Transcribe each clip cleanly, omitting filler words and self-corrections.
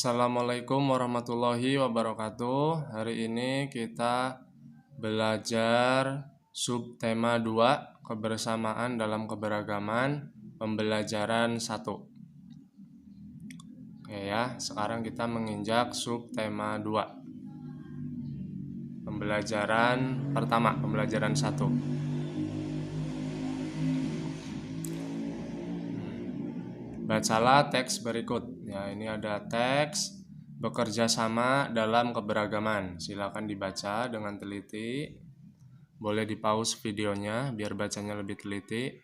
Assalamualaikum warahmatullahi wabarakatuh. Hari ini kita belajar subtema 2, kebersamaan dalam keberagaman, pembelajaran 1. Oke ya, sekarang kita menginjak subtema 2. Pembelajaran pertama, pembelajaran 1. Bacalah teks berikut. Ya, ini ada teks bekerja sama dalam keberagaman. Silakan dibaca dengan teliti. Boleh di-pause videonya biar bacanya lebih teliti.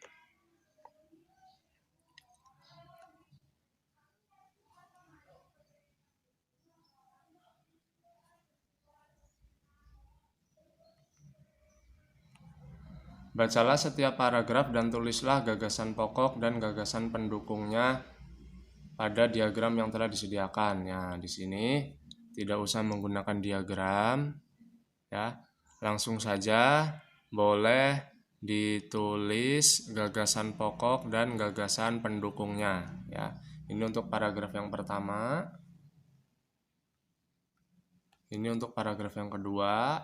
Bacalah setiap paragraf dan tulislah gagasan pokok dan gagasan pendukungnya pada diagram yang telah disediakan. Ya, di sini tidak usah menggunakan diagram, ya. Langsung saja boleh ditulis gagasan pokok dan gagasan pendukungnya, ya. Ini untuk paragraf yang pertama. Ini untuk paragraf yang kedua.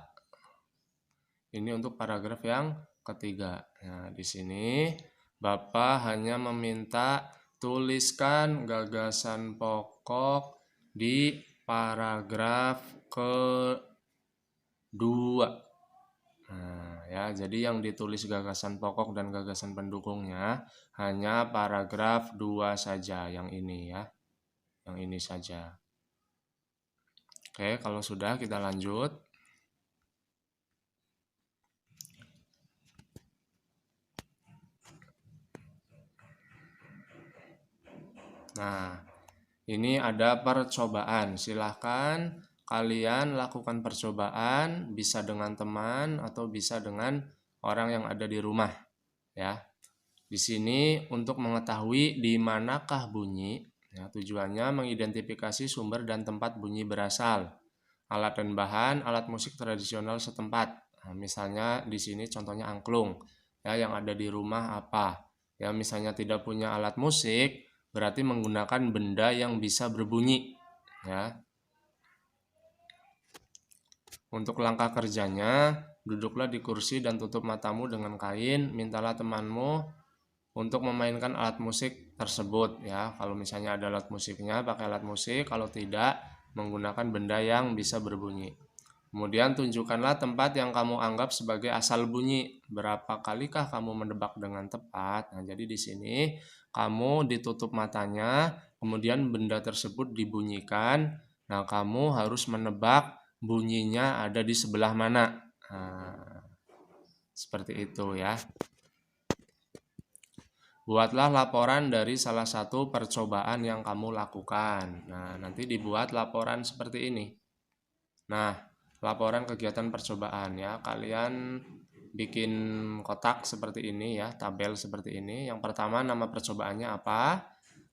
Ini untuk paragraf yang ketiga. Nah, di sini Bapak hanya meminta tuliskan gagasan pokok di paragraf kedua. Nah, ya, jadi yang ditulis gagasan pokok dan gagasan pendukungnya hanya paragraf 2 saja, yang ini ya. Yang ini saja. Oke, kalau sudah kita lanjut. Nah, ini ada percobaan. Silahkan kalian lakukan percobaan, bisa dengan teman atau bisa dengan orang yang ada di rumah, ya. Di sini untuk mengetahui di manakah bunyi, ya, tujuannya mengidentifikasi sumber dan tempat bunyi berasal, alat dan bahan, alat musik tradisional setempat. Nah, misalnya di sini contohnya angklung, ya, yang ada di rumah apa? Ya, misalnya tidak punya alat musik, berarti menggunakan benda yang bisa berbunyi, ya. Untuk langkah kerjanya, duduklah di kursi dan tutup matamu dengan kain. Mintalah temanmu untuk memainkan alat musik tersebut, ya. Kalau misalnya ada alat musiknya, pakai alat musik. Kalau tidak, menggunakan benda yang bisa berbunyi. Kemudian tunjukkanlah tempat yang kamu anggap sebagai asal bunyi. Berapa kalikah kamu menebak dengan tepat? Nah, jadi di sini kamu ditutup matanya, kemudian benda tersebut dibunyikan. Nah, kamu harus menebak bunyinya ada di sebelah mana. Nah, seperti itu ya. Buatlah laporan dari salah satu percobaan yang kamu lakukan. Nah, nanti dibuat laporan seperti ini. Nah, laporan kegiatan percobaan ya. Kalian bikin kotak seperti ini ya, tabel seperti ini. Yang pertama, nama percobaannya apa,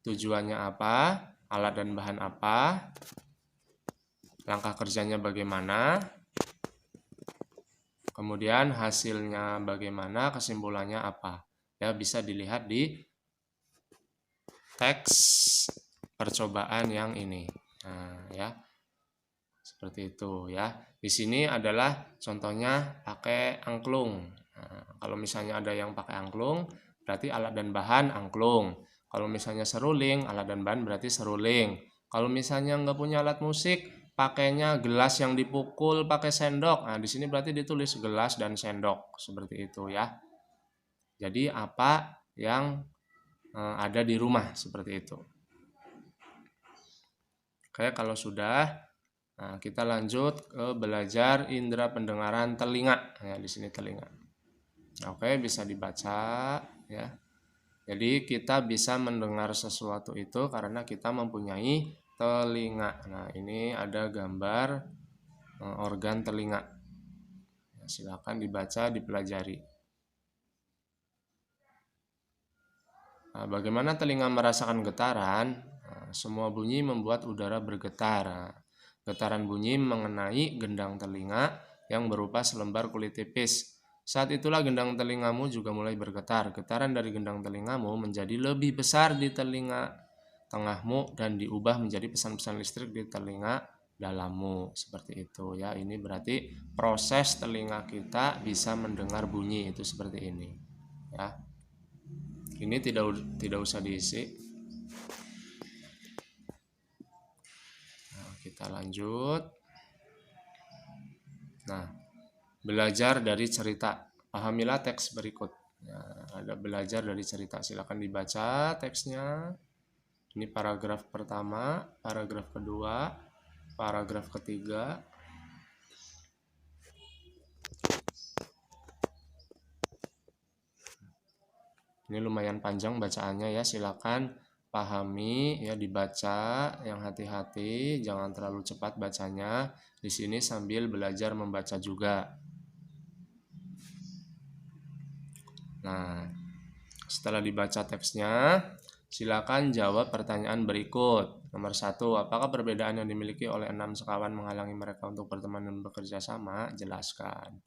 tujuannya apa, alat dan bahan apa, langkah kerjanya bagaimana, kemudian hasilnya bagaimana, kesimpulannya apa. Ya, bisa dilihat di teks percobaan yang ini. Nah, ya. Seperti itu ya. Di sini adalah contohnya pakai angklung. Nah, kalau misalnya ada yang pakai angklung, berarti alat dan bahan angklung. Kalau misalnya seruling, alat dan bahan berarti seruling. Kalau misalnya nggak punya alat musik, pakainya gelas yang dipukul pakai sendok. Nah, di sini berarti ditulis gelas dan sendok. Seperti itu ya. Jadi apa yang ada di rumah, seperti itu. Oke, kalau sudah, nah, kita lanjut ke belajar indera pendengaran telinga. Ya, di sini telinga. Oke, bisa dibaca ya. Jadi kita bisa mendengar sesuatu itu karena kita mempunyai telinga. Nah, ini ada gambar organ telinga. Ya, silakan dibaca, dipelajari. Nah, bagaimana telinga merasakan getaran? Nah, semua bunyi membuat udara bergetar. Nah, getaran bunyi mengenai gendang telinga yang berupa selembar kulit tipis. Saat itulah gendang telingamu juga mulai bergetar. Getaran dari gendang telingamu menjadi lebih besar di telinga tengahmu dan diubah menjadi pesan-pesan listrik di telinga dalammu, seperti itu ya. Ini berarti proses telinga kita bisa mendengar bunyi itu seperti ini ya. Ini tidak usah diisi. Nah, kita lanjut. Nah, belajar dari cerita. Pahamilah teks berikut. Nah, ada belajar dari cerita. Silakan dibaca teksnya. Ini paragraf pertama, paragraf kedua, paragraf ketiga. Ini lumayan panjang bacaannya ya, silakan pahami ya, dibaca yang hati-hati, jangan terlalu cepat bacanya. Di sini sambil belajar membaca juga. Nah, setelah dibaca teksnya, silakan jawab pertanyaan berikut. Nomor 1, apakah perbedaan yang dimiliki oleh 6 sekawan menghalangi mereka untuk berteman dan bekerja sama? Jelaskan.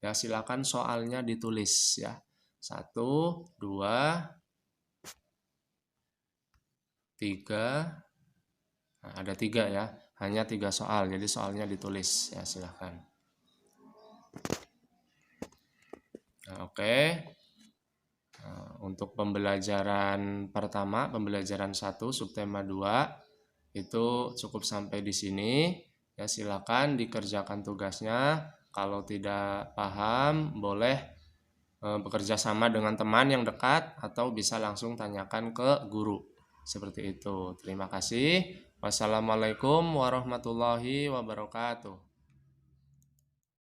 Ya, silakan soalnya ditulis ya. 1, 2, 3. Nah, ada 3 ya. Hanya 3 soal. Jadi soalnya ditulis ya, silakan. Nah, oke. Nah, untuk pembelajaran pertama, pembelajaran 1 subtema 2 itu cukup sampai di sini. Ya, silakan dikerjakan tugasnya. Kalau tidak paham, boleh bekerja sama dengan teman yang dekat atau bisa langsung tanyakan ke guru. Seperti itu. Terima kasih. Wassalamualaikum warahmatullahi wabarakatuh.